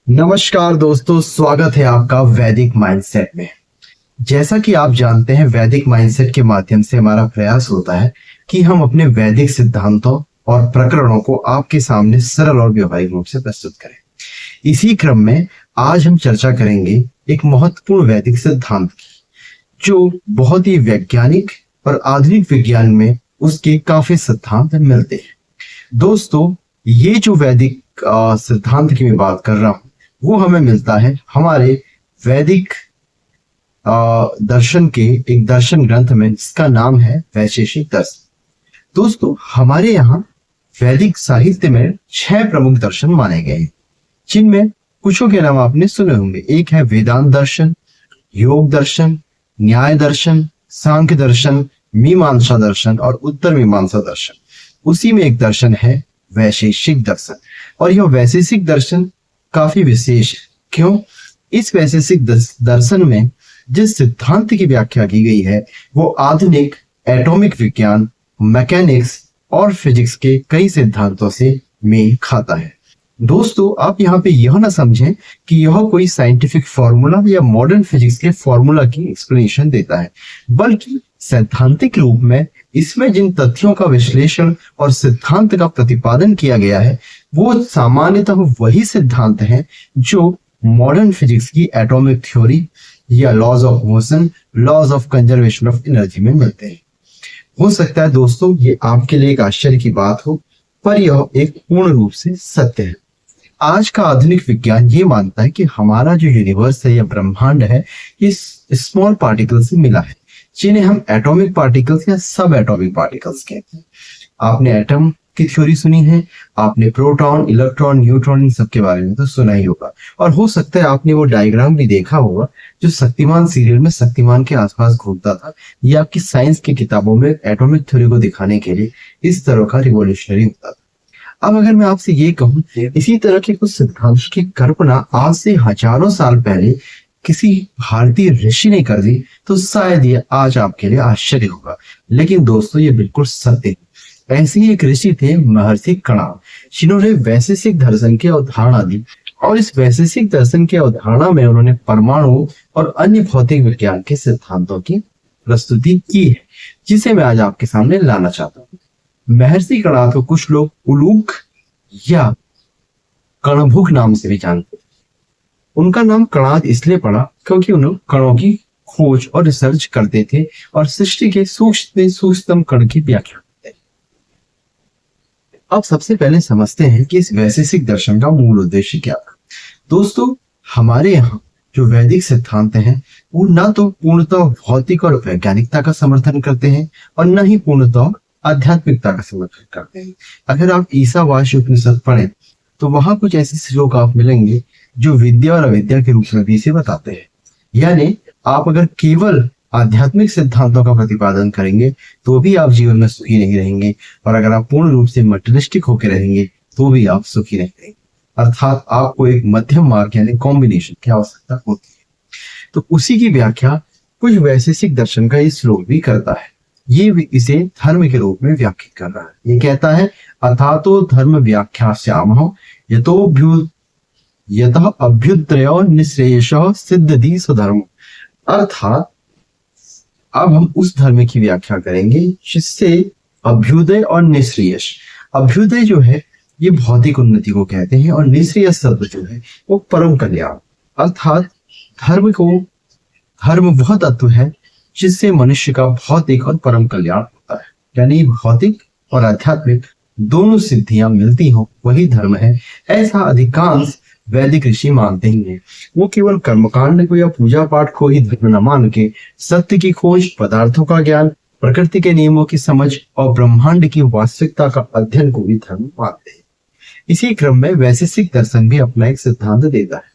नमस्कार दोस्तों, स्वागत है आपका वैदिक माइंडसेट में। जैसा कि आप जानते हैं, वैदिक माइंडसेट के माध्यम से हमारा प्रयास होता है कि हम अपने वैदिक सिद्धांतों और प्रकरणों को आपके सामने सरल और व्यवहारिक रूप से प्रस्तुत करें। इसी क्रम में आज हम चर्चा करेंगे एक महत्वपूर्ण वैदिक सिद्धांत की, जो बहुत ही वैज्ञानिक और आधुनिक विज्ञान में उसके काफी सिद्धांत मिलते हैं। दोस्तों, ये जो वैदिक सिद्धांत की मैं बात कर रहा हूँ, वो हमें मिलता है हमारे वैदिक दर्शन के एक दर्शन ग्रंथ में, जिसका नाम है वैशेषिक दर्शन। दोस्तों, हमारे यहाँ वैदिक साहित्य में 6 प्रमुख दर्शन माने गए हैं, जिनमें कुछों के नाम आपने सुने होंगे। एक है वेदांत दर्शन, योग दर्शन, न्याय दर्शन, सांख्य दर्शन, मीमांसा दर्शन और उत्तर मीमांसा दर्शन। उसी में एक दर्शन है वैशेषिक दर्शन, और यह वैशेषिक दर्शन काफी विशेष है। क्यों? इस वैशेषिक दर्शन में जिस सिद्धांत की व्याख्या की गई है, वो आधुनिक एटॉमिक विज्ञान, मैकेनिक्स और फिजिक्स के कई सिद्धांतों से मेल खाता है। दोस्तों, आप यहाँ पे यह ना समझें कि यह कोई साइंटिफिक फॉर्मूला या मॉडर्न फिजिक्स के फॉर्मूला की एक्सप्लेनेशन देता है, बल्कि सैद्धांतिक रूप में इसमें जिन तथ्यों का विश्लेषण और सिद्धांत का प्रतिपादन किया गया है, वो सामान्यतः वही सिद्धांत हैं जो मॉडर्न फिजिक्स की एटॉमिक थ्योरी या laws of motion, laws of conservation of energy में मिलते हैं। हो सकता है दोस्तों ये आपके लिए एक आश्चर्य की बात हो, पर यह एक पूर्ण रूप से सत्य है। आज का आधुनिक विज्ञान ये मानता है कि हमारा जो यूनिवर्स है या ब्रह्मांड है, ये स्मॉल पार्टिकल से मिला है, जिन्हें हम एटॉमिक पार्टिकल्स या सब एटॉमिक पार्टिकल्स कहते हैं। आपने एटम की थ्योरी सुनी है, आपने प्रोटॉन, इलेक्ट्रॉन, न्यूट्रॉन, इन सब के बारे में तो सुना ही होगा, और हो सकता है आपने वो डायग्राम भी देखा होगा जो शक्तिमान सीरियल में शक्तिमान के आसपास घूमता था। ये आपकी साइंस की किताबों में एटॉमिक थ्योरी को दिखाने के लिए इस तरह का रिवोल्यूशनरी होता था। अब अगर मैं आपसे ये कहूं, इसी तरह के कुछ सिद्धांत की कल्पना आज से हजारों साल पहले किसी भारतीय ऋषि ने कर दी, तो शायद ये आज आपके लिए आश्चर्य होगा, लेकिन दोस्तों ये बिल्कुल सत्य है। ऐसे ही एक ऋषि थे महर्षि कणाद, जिन्होंने वैशेषिक दर्शन की अवधारणा दी, और इस वैशेषिक दर्शन की अवधारणा में उन्होंने परमाणु और अन्य भौतिक विज्ञान के सिद्धांतों की प्रस्तुति की है, जिसे मैं आज आपके सामने लाना चाहता हूँ। महर्षि कणाद को कुछ लोग उलूक या कणभुक नाम से भी जानते हैं। उनका नाम कणाद इसलिए पड़ा क्योंकि उन्होंने कणों की खोज और रिसर्च करते थे और सृष्टि के सूक्ष्मतम कण की व्याख्या करते थे। अब सबसे पहले समझते हैं कि इस वैशेषिक दर्शन का मूल उद्देश्य क्या था। दोस्तों, हमारे यहाँ जो वैदिक सिद्धांत हैं, वो ना तो पूर्णतः भौतिक और वैज्ञानिकता का समर्थन करते हैं और न ही पूर्णतः आध्यात्मिकता का समर्थन करते हैं। अगर आप ईसावास्य उपनिषद पढ़ें तो वहां कुछ ऐसे श्लोक आप मिलेंगे जो विद्या और अविद्या के रूप में भी इसे बताते हैं। यानी आप अगर केवल आध्यात्मिक सिद्धांतों का प्रतिपादन करेंगे तो भी आप जीवन में सुखी नहीं रहेंगे, और अगर आप पूर्ण रूप से मटेरियलिस्टिक होकर रहेंगे तो भी आप सुखी नहीं रहेंगे। अर्थात आपको एक मध्यम मार्ग यानी कॉम्बिनेशन की आवश्यकता होती है। तो उसी की व्याख्या कुछ वैशेषिक दर्शन का ये श्लोक भी करता है। ये भी इसे धर्म के रूप में व्याख्या कर रहा है। ये कहता है, अथातो धर्म व्याख्यास्यामः यतः अभ्युदयो निःश्रेयसः सिद्धति स्वधर्म। अर्थात अब हम उस धर्म की व्याख्या करेंगे जिससे अभ्युदय और निःश्रेयस, अभ्युदय जो है ये भौतिक उन्नति को कहते हैं, और निःश्रेयस शब्द जो है वो परम कल्याण। अर्थात धर्म वह तत्व है जिससे मनुष्य का भौतिक और परम कल्याण होता है, यानी भौतिक और आध्यात्मिक दोनों सिद्धियां मिलती हो, वही धर्म है। ऐसा अधिकांश वैदिक ऋषि मानते ही हैं। वो केवल कर्मकांड को या पूजा पाठ को ही धर्म न मान के सत्य की खोज, पदार्थों का ज्ञान, प्रकृति के नियमों की समझ और ब्रह्मांड की वास्तविकता का अध्ययन को भी धर्म मानते हैं। इसी क्रम में वैशेषिक दर्शन भी अपना एक सिद्धांत देता है।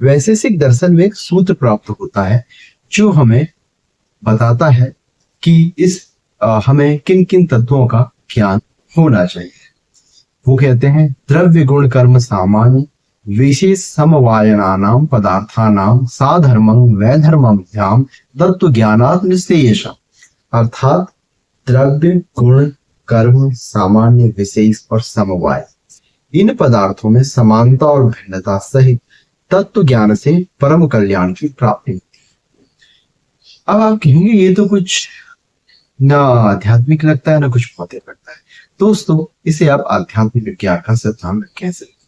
वैशेषिक दर्शन में एक सूत्र प्राप्त होता है जो हमें बताता है कि हमें किन किन तत्वों का ज्ञान होना चाहिए। वो कहते हैं, द्रव्य गुण कर्म सामान्य विशेष समवायनानाम पदार्थानाम साधर्मं वैधर्मभ्याम तत्व ज्ञानात् निश्चयेषा। अर्थात द्रव्य गुण कर्म सामान्य विशेष और समवाय, इन पदार्थों में समानता और भिन्नता सहित तत्व ज्ञान से परम कल्याण की प्राप्ति। अब आप कहेंगे ये तो कुछ ना आध्यात्मिक लगता है ना कुछ भौतिक लगता है। दोस्तों, इसे आप आध्यात्मिक विज्ञान का सिद्धांत कह सकते।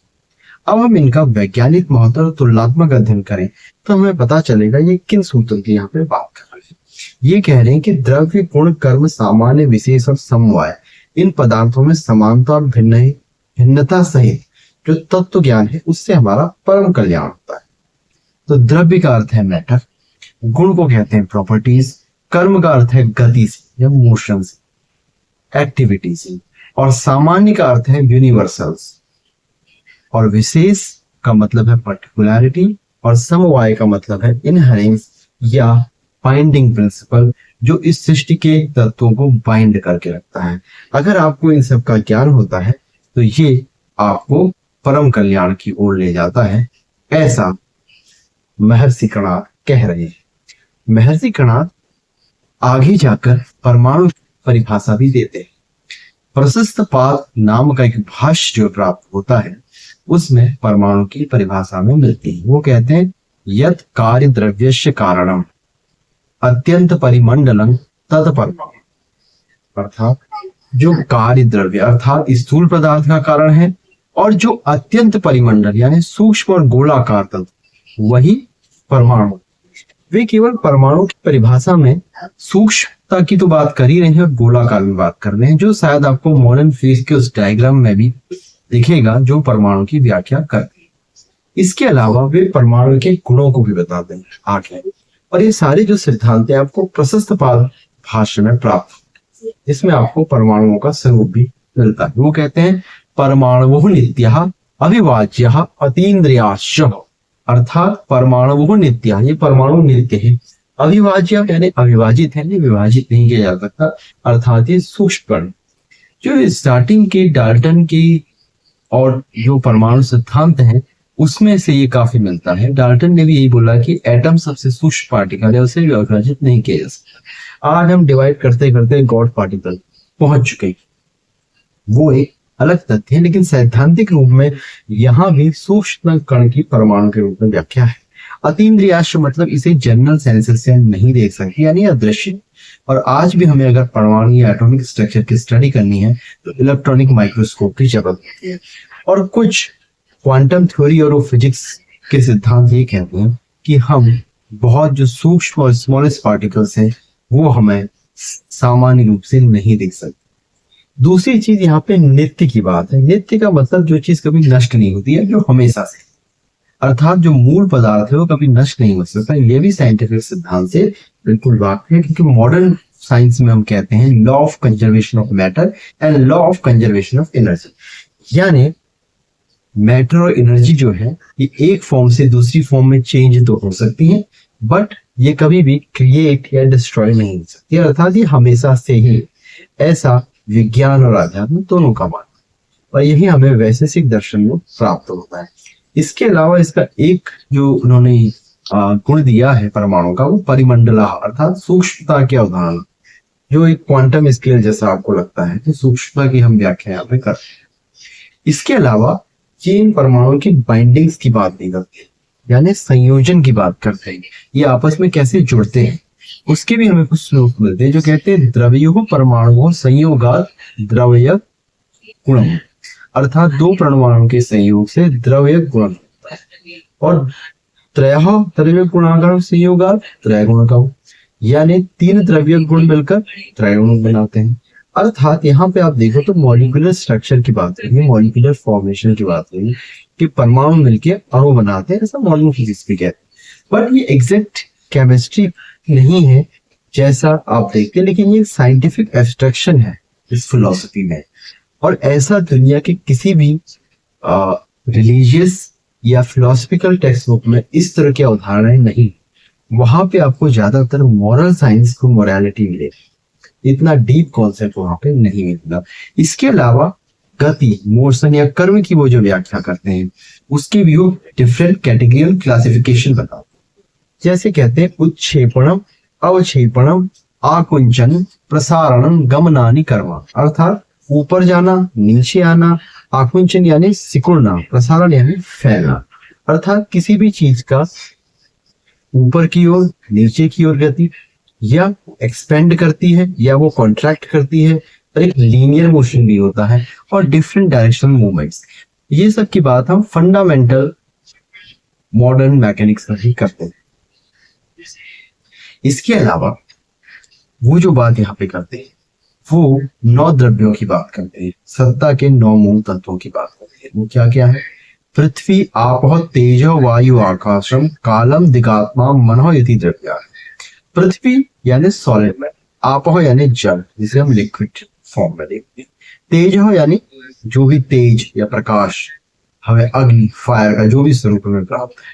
अब हम इनका वैज्ञानिक महत्व और तुलनात्मक अध्ययन करें तो हमें पता चलेगा ये किन सूत्रों की यहाँ पे बात कर रहे हैं। ये कह रहे हैं कि द्रव्य, गुण, कर्म, सामान्य, विशेष और समवाय, इन पदार्थों में समानता और भिन्नता सहित जो तत्व ज्ञान है उससे हमारा परम कल्याण होता है। तो द्रव्य का अर्थ है मैटर, गुण को कहते हैं प्रॉपर्टीज, कर्म का अर्थ है गति से या मोशन से, एक्टिविटी से, और सामान्य का अर्थ है यूनिवर्सल्स, और विशेष का मतलब है पर्टिकुलरिटी, और समवाय का मतलब है इनहेरेंस या बाइंडिंग प्रिंसिपल, जो इस सृष्टि के तत्वों को बाइंड करके रखता है। अगर आपको इन सब का ज्ञान होता है तो ये आपको परम कल्याण की ओर ले जाता है, ऐसा महर्षि कणाद कह रहे हैं। महर्षि कणाद आगे जाकर परमाणु परिभाषा भी देते हैं। प्रशस्त पाद नाम का एक भाष्य जो प्राप्त होता है उसमें परमाणु की परिभाषा में मिलती है। वो कहते हैं यत् कार्य द्रव्यस्य कारणम अत्यंत परिमंडलम तद परमाणु, अर्थात जो कार्य द्रव्य अर्थात स्थूल पदार्थ का कारण है और जो अत्यंत परिमंडल यानी सूक्ष्म और गोलाकार तत्व वही परमाणु। वे केवल परमाणु की परिभाषा में सूक्ष्मता की तो बात कर ही रहे हैं और गोलाकार में बात कर रहे हैं, जो शायद आपको मॉडर्न फिजिक्स के उस डायग्राम में भी दिखेगा जो परमाणु की व्याख्या करते हैं। इसके अलावा वे परमाणु के गुणों को भी बताते हैं आगे, और ये सारे जो सिद्धांत है आपको प्रशस्त पाद भाष्य में प्राप्त, इसमें आपको परमाणुओं का स्वरूप भी मिलता है। वो कहते हैं परमाणु नित्यः अविभाज्यः अतीन्द्रियाश्च, अर्थात परमाणु नित्य, ये परमाणु नित्य है, अविभाज्य यानी अविभाजित है, विभाजित नहीं किया जा सकता, अर्थात ये सूक्ष्म कण। जो स्टार्टिंग के डाल्टन की और जो परमाणु सिद्धांत है उसमें से ये काफी मिलता है। डाल्टन ने भी यही बोला कि एटम सबसे सूक्ष्म पार्टिकल है, उसे विभाजित नहीं किया जा सकता। आज हम डिवाइड करते करते गॉड पार्टिकल पहुंच चुके हैं, वो एक अलग तथ्य है, लेकिन सैद्धांतिक रूप में यहाँ भी सूक्ष्म कण की परमाणु के रूप में व्याख्या है। अतीन्द्रियाश्च मतलब इसे जनरल सेंसेस से नहीं देख सकते यानी अदृश्य, और आज भी हमें अगर परमाणु या एटॉमिक स्ट्रक्चर की स्टडी करनी है तो इलेक्ट्रॉनिक माइक्रोस्कोप की जरूरत होती है। और कुछ क्वांटम थ्योरी और फिजिक्स के सिद्धांत ये कहते हैं कि हम बहुत जो सूक्ष्म और स्मॉलेस्ट पार्टिकल्स हैं वो हमें सामान्य रूप से नहीं देख सकते। दूसरी चीज यहाँ पे नित्य की बात है। नित्य का मतलब जो चीज कभी नष्ट नहीं होती है, जो हमेशा से, अर्थात जो मूल पदार्थ है वो कभी नष्ट नहीं हो सकता। ये भी साइंटिफिक सिद्धांत से बिल्कुल वाकई है, क्योंकि मॉडर्न साइंस में हम कहते हैं law of conservation of matter and law of conservation of energy, यानी मैटर और एनर्जी जो है ये एक फॉर्म से दूसरी फॉर्म में चेंज तो हो सकती है, बट ये कभी भी क्रिएट या डिस्ट्रॉय नहीं हो सकती, अर्थात ये हमेशा से ही, ऐसा विज्ञान और अध्यात्म दोनों का मानना है, और यही हमें वैशेषिक दर्शन में प्राप्त होता है। इसके अलावा इसका एक जो उन्होंने गुण दिया है परमाणु का, वो परिमंडला अर्थात सूक्ष्मता के उदाहरण, जो एक क्वांटम स्केल जैसा आपको लगता है, तो सूक्ष्मता की हम व्याख्या यहाँ पे करते हैं। इसके अलावा चीन परमाणु की बाइंडिंग्स की बात नहीं करते, यानी संयोजन की बात करते हैं, ये आपस में कैसे जुड़ते हैं, उसके भी हमें कुछ श्लोक मिलते हैं जो कहते हैं द्रव्यो परमाणु संयोगात द्रव्य गुणम, अर्थात दो परमाणु के संयोग से द्रव्य गुण होता है, और त्रयः द्रव्य गुणाकार संयोगात त्रय गुण का, यानी तीन द्रव्य गुण मिलकर त्रय गुण बनाते हैं। अर्थात यहाँ पे आप देखो तो मॉलिक्यूलर स्ट्रक्चर की बात रही है, मॉलिक्यूलर फॉर्मेशन की बात रही है कि परमाणु मिलके अणु बनाते हैं, ऐसा मॉडर्न फिजिक्स भी कहते हैं। बट ये एग्जैक्ट केमिस्ट्री नहीं है जैसा आप देखते हैं, लेकिन ये साइंटिफिक एब्स्ट्रैक्शन है इस फिलॉसफी में, और ऐसा दुनिया के किसी भी रिलीजियस या फिलोसफिकल टेक्स्ट बुक में इस तरह के उदाहरण नहीं। वहां पे आपको ज्यादातर मॉरल साइंस को मोरालिटी मिलेगी, इतना डीप कॉन्सेप्ट वहां पे नहीं मिलता। इसके अलावा गति, मोशन या कर्म की वो जो व्याख्या करते हैं उसकी भी वो डिफरेंट कैटेगरी क्लासिफिकेशन बताते हैं। जैसे कहते हैं उत्क्षेपणम, अवक्षेपणम, आकुंचन, प्रसारणम, गमनानि कर्म, अर्थात ऊपर जाना, नीचे आना, आकुंचन यानी सिकुड़ना, प्रसारण यानी फैलना। अर्थात किसी भी चीज का ऊपर की ओर, नीचे की ओर गति या एक्सपेंड करती है या वो कॉन्ट्रैक्ट करती है, और एक लीनियर मोशन भी होता है और डिफरेंट डायरेक्शनल मूवमेंट्स। ये सब की बात हम फंडामेंटल मॉडर्न मैकेनिक्स में ही करते हैं। इसके अलावा वो जो बात यहाँ पे करते हैं वो 9 द्रव्यों की बात करते हैं, सत्ता के 9 मूल तत्वों की बात करते हैं। वो क्या क्या है? पृथ्वी आपः तेजो वायु आकाशम कालम दिगात्मा मनः इति द्रव्या। पृथ्वी यानी सॉलिड में, आपः यानी जल जिसे हम लिक्विड फॉर्म में देखते हैं, तेज यानी जो भी तेज या प्रकाश हमें अग्नि फायर का जो भी स्वरूप में प्राप्त है,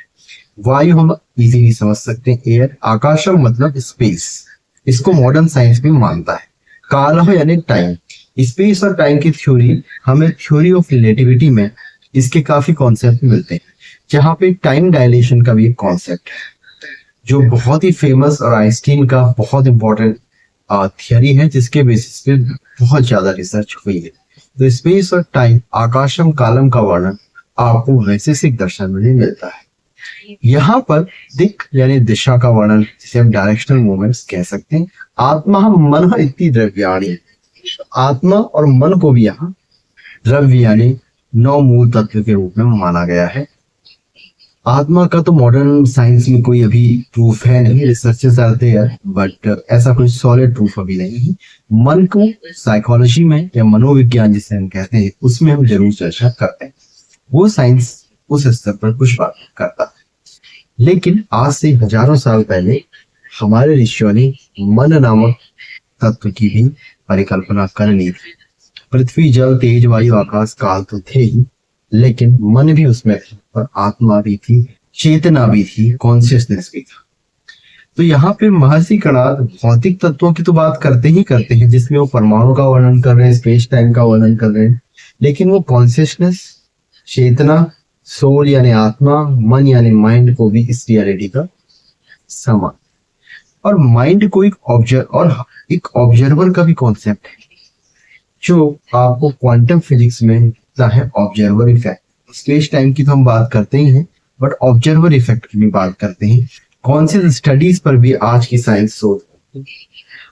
वायु हम इजीली समझ सकते हैं एयर, आकाशम मतलब स्पेस, इसको मॉडर्न साइंस भी मानता है, काल यानी टाइम, स्पेस और टाइम की थ्योरी हमें थ्योरी ऑफ रिलेटिविटी में इसके काफी कॉन्सेप्ट मिलते हैं, जहां पे टाइम डायलेशन का भी एक कॉन्सेप्ट है जो बहुत ही फेमस और आइंस्टीन का बहुत इंपॉर्टेंट थियरी है जिसके बेसिस पे बहुत ज्यादा रिसर्च हुई है। तो स्पेस और टाइम आकाशम कालम का वर्णन आपको वैशेषिक दर्शन में मिलता है। यहाँ पर दिक यानी दिशा का वर्णन जिसे हम डायरेक्शनल मूवमेंट्स कह सकते हैं। आत्मा मन इति द्रव्याणि, आत्मा और मन को भी यहाँ द्रव्य यानी 9 मूल तत्व के रूप में माना गया है। आत्मा का तो मॉडर्न साइंस में कोई अभी प्रूफ है नहीं, रिसर्चेस आते हैं बट ऐसा कोई सॉलिड प्रूफ अभी नहीं है। मन को साइकोलॉजी में या मनोविज्ञान जिसे हम कहते हैं उसमें हम जरूर चर्चा करते हैं, वो साइंस उस स्तर पर कुछ बात करता है। लेकिन आज से हजारों साल पहले हमारे ऋषियों ने मन नामक तत्व की भी परिकल्पना कर ली थी। पृथ्वी जल तेज वायु आकाश काल तो थे ही, लेकिन मन भी उसमें था और आत्मा भी थी, चेतना भी थी, कॉन्शियसनेस भी था। तो यहाँ पे महर्षि कणाद भौतिक तत्वों की तो बात करते ही करते हैं जिसमें वो परमाणु का वर्णन कर रहे हैं, स्पेस टाइम का वर्णन कर रहे हैं, लेकिन वो कॉन्शियसनेस, चेतना, सोल यानी आत्मा, मन यानी माइंड को भी इस रियलिटी का समान, और माइंड को एक ऑब्जर्वर का भी कॉन्सेप्ट है जो आपको क्वांटम फिजिक्स में मिलता है, ऑब्जर्वर इफेक्ट। स्पेस टाइम की तो हम बात करते ही हैं बट ऑब्जर्वर इफेक्ट की भी बात करते हैं। कॉन्शियस स्टडीज पर भी आज की साइंस शोध करती है।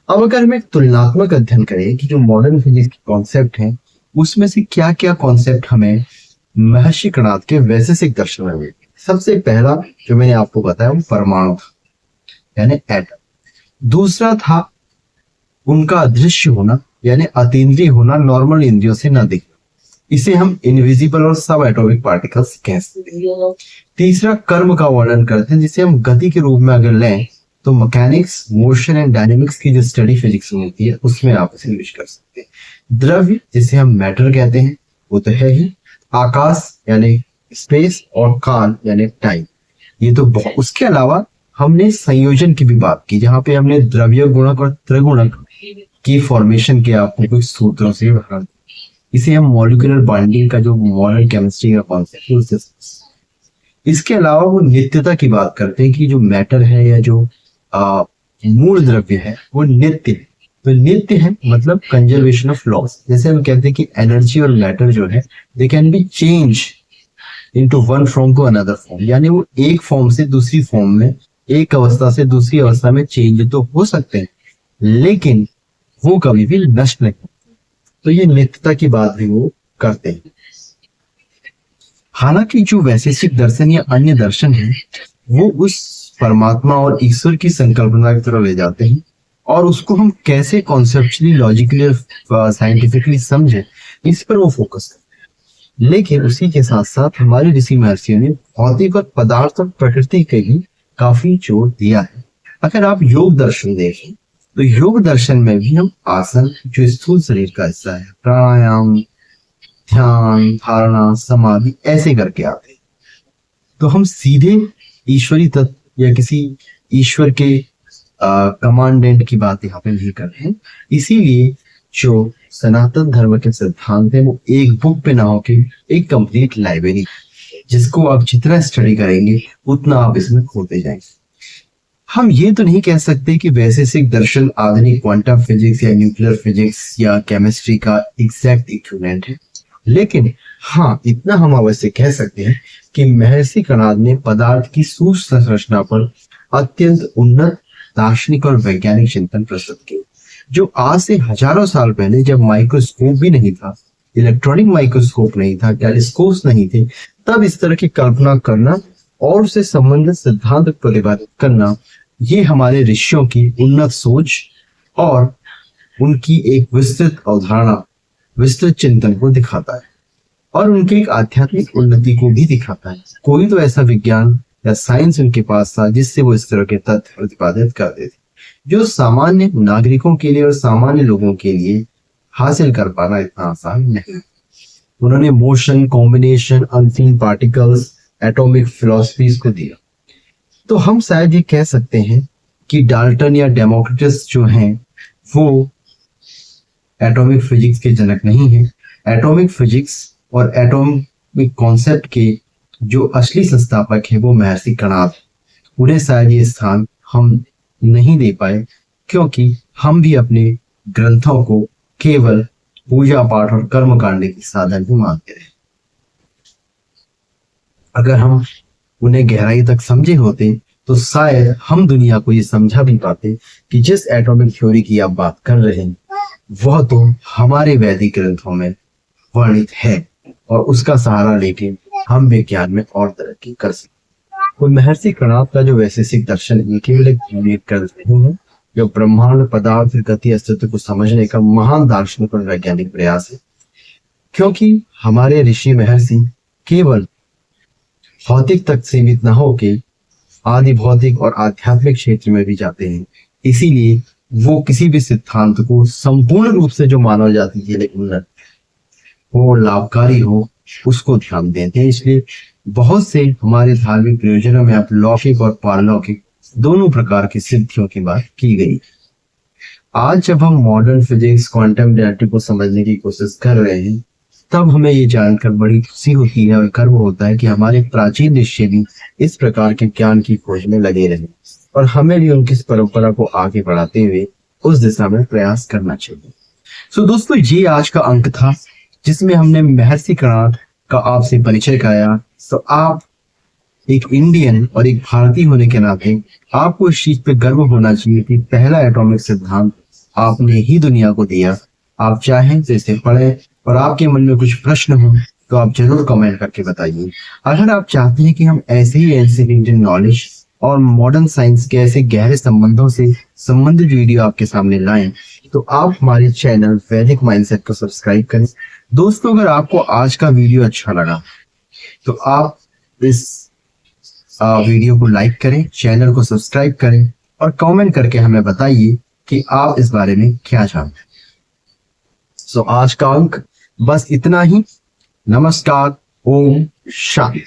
अब अगर हम एक तुलनात्मक अध्ययन करें कि जो मॉडर्न फिजिक्स के कॉन्सेप्ट हैं उसमें से क्या क्या कॉन्सेप्ट हमें महर्षि कणाद के वैशेषिक दर्शन में मिले। सबसे पहला जो मैंने आपको बताया वो परमाणु था यानी एटम। दूसरा था उनका अदृश्य होना यानी अतीन्द्रिय होना, नॉर्मल इंद्रियों से न दिखना, इसे हम इनविजिबल और सब एटॉमिक पार्टिकल्स कह सकते हैं। तीसरा कर्म का वर्णन करते हैं जिसे हम गति के रूप में अगर लें तो मैकेनिक्स, मोशन एंड डायनेमिक्स की जो स्टडी फिजिक्स में होती है उसमें आप इसे यूज कर सकते हैं। द्रव्य जिसे हम मैटर कहते हैं वो तो है ही, आकाश यानी स्पेस और काल यानी टाइम, ये तो उसके अलावा हमने संयोजन की भी बात की जहां पे हमने द्रव्य गुणक और त्रिगुणक की फॉर्मेशन के आपको कुछ सूत्रों से बता, इसे हम मॉलिक्यूलर बाइंडिंग का जो मॉडर्न केमिस्ट्री का कॉन्सेप्ट है। इसके अलावा वो नित्यता की बात करते हैं कि जो मैटर है या जो मूल द्रव्य है वो नित्य है। तो नित्य है मतलब कंजर्वेशन ऑफ लॉस, जैसे हम कहते हैं कि एनर्जी और मैटर जो है they can be change into one form to another form, यानी वो एक फॉर्म से दूसरी फॉर्म में, एक अवस्था से दूसरी अवस्था में चेंज तो हो सकते हैं लेकिन वो कभी भी नष्ट नहीं। तो ये नित्यता की बात भी वो करते हैं। हालांकि जो वैशेषिक दर्शन या अन्य दर्शन है वो उस परमात्मा और ईश्वर की संकल्पना की तरफ ले जाते हैं और उसको हम कैसे कॉन्सेप्चुअली, लॉजिकली और साइंटिफिकली समझे इस पर वो फोकस करते हैं। लेकिन उसी के साथ साथ हमारे ऋषि महर्षियों ने भौतिक और पदार्थ और प्रकृति के भी काफी जोर दिया है। अगर आप योग दर्शन देखें तो योग दर्शन में भी हम आसन जो स्थूल शरीर का हिस्सा है, प्राणायाम, ध्यान, धारणा, समाधि ऐसे करके आते हैं। तो हम सीधे ईश्वरी तत्व या किसी ईश्वर के कमांडेंट की बात यहाँ पे नहीं कर रहे हैं। इसीलिए जो सनातन धर्म के सिद्धांत है वो एक बुक पे ना होके एक कंप्लीट लाइब्रेरी, जिसको आप जितना स्टडी करेंगे उतना आप इसमें खोते जाएंगे। हम ये तो नहीं कह सकते कि वैशेषिक दर्शन आधुनिक क्वांटम फिजिक्स या न्यूक्लियर फिजिक्स या केमिस्ट्री का एग्जैक्ट इक्विवेलेंट है, लेकिन हाँ, इतना हम अवश्य कह सकते हैं कि महर्षि कणाद ने पदार्थ की सूक्ष्म संरचना पर अत्यंत उन्नत दार्शनिक और वैज्ञानिक चिंतन प्रस्तुत किए, जो आज से हजारों साल पहले, जब माइक्रोस्कोप भी नहीं था, इलेक्ट्रॉनिक माइक्रोस्कोप नहीं था, टेलीस्कोप नहीं थे, तब इस तरह की कल्पना करना और उससे संबंधित सिद्धांत प्रतिपादित करना, ये हमारे ऋषियों की उन्नत सोच और उनकी एक विस्तृत अवधारणा, विस्तृत चिंतन को दिखाता है और उनके एक आध्यात्मिक उन्नति को भी दिखाता है। कोई तो ऐसा विज्ञान या साइंस उनके पास था जिससे वो इस तरह के तथ्य प्रतिपादित करते थे, जो सामान्य नागरिकों के लिए और सामान्य लोगों के लिए हासिल कर पाना इतना आसान नहीं। उन्होंने motion, combination, unseen particles, atomic philosophies को दिया। तो हम शायद ये कह सकते हैं कि डाल्टन या डेमोक्रिटस जो हैं वो एटॉमिक फिजिक्स के जनक नहीं है। एटॉमिक फिजिक्स और एटॉमिक कॉन्सेप्ट के जो असली संस्थापक है वो महर्षि कणाद। उन्हें शायद ये स्थान हम नहीं दे पाए, क्योंकि हम भी अपने ग्रंथों को केवल पूजा पाठ और कर्म कांड के साधन ही मानते रहे। अगर हम उन्हें गहराई तक समझे होते तो शायद हम दुनिया को ये समझा भी पाते कि जिस एटॉमिक थ्योरी की आप बात कर रहे हैं वह तो हमारे वैदिक ग्रंथों में वर्णित है और उसका सहारा लेके हम विज्ञान में और तरक्की कर सकते। तो महर्षि कणाद का जो वैशेषिक दर्शन है केवल एक ग्रंथ नहीं है, जो ब्रह्मांड, पदार्थ, गति, अस्तित्व को समझने का महान दार्शनिक और वैज्ञानिक प्रयास है। क्योंकि हमारे ऋषि महर्षि केवल भौतिक तक सीमित न होके आदि भौतिक और आध्यात्मिक क्षेत्र में भी जाते हैं, इसीलिए वो किसी भी सिद्धांत को संपूर्ण रूप से जो मानव जाति के लिए उन्नत हो, लाभकारी हो, उसको ध्यान देते हैं। इसलिए बहुत से हमारे धार्मिक प्रयोजनों में आप लौकिक और पारलौकिक दोनों प्रकार की सिद्धियों की बात की गई। आज जब हम मॉडर्न फिजिक्स, क्वांटम रियलिटी को समझने की कोशिश कर रहे हैं, तब हमें ये जानकर बड़ी खुशी होती है और गर्व होता है कि हमारे प्राचीन ऋषि भी इस प्रकार के ज्ञान की खोज में लगे रहे और हमें भी उनकी इस परंपरा को आगे बढ़ाते हुए उस दिशा में प्रयास करना चाहिए। सो दोस्तों, ये आज का अंक था जिसमें हमने महर्षि कणाद का आपसे परिचय कराया। तो आप एक इंडियन और एक भारतीय होने के नाते आपको इस चीज पे गर्व होना चाहिए कि पहला एटॉमिक सिद्धांत आपने ही दुनिया को दिया। आप चाहें तो इसे पढ़ें और आपके मन में कुछ प्रश्न हो तो आप जरूर कमेंट करके बताइए। अगर आप चाहते हैं कि हम ऐसे ही एंशिएंट इंडियन नॉलेज और मॉडर्न साइंस के ऐसे गहरे संबंधों से संबंधित वीडियो आपके सामने लाएं, तो आप हमारे चैनल वैदिक माइंडसेट को सब्सक्राइब करें। दोस्तों, अगर आपको आज का वीडियो अच्छा लगा तो आप इस वीडियो को लाइक करें, चैनल को सब्सक्राइब करें और कमेंट करके हमें बताइए कि आप इस बारे में क्या जानते हैं। सो आज का अंक बस इतना ही। नमस्कार। ओम शांति।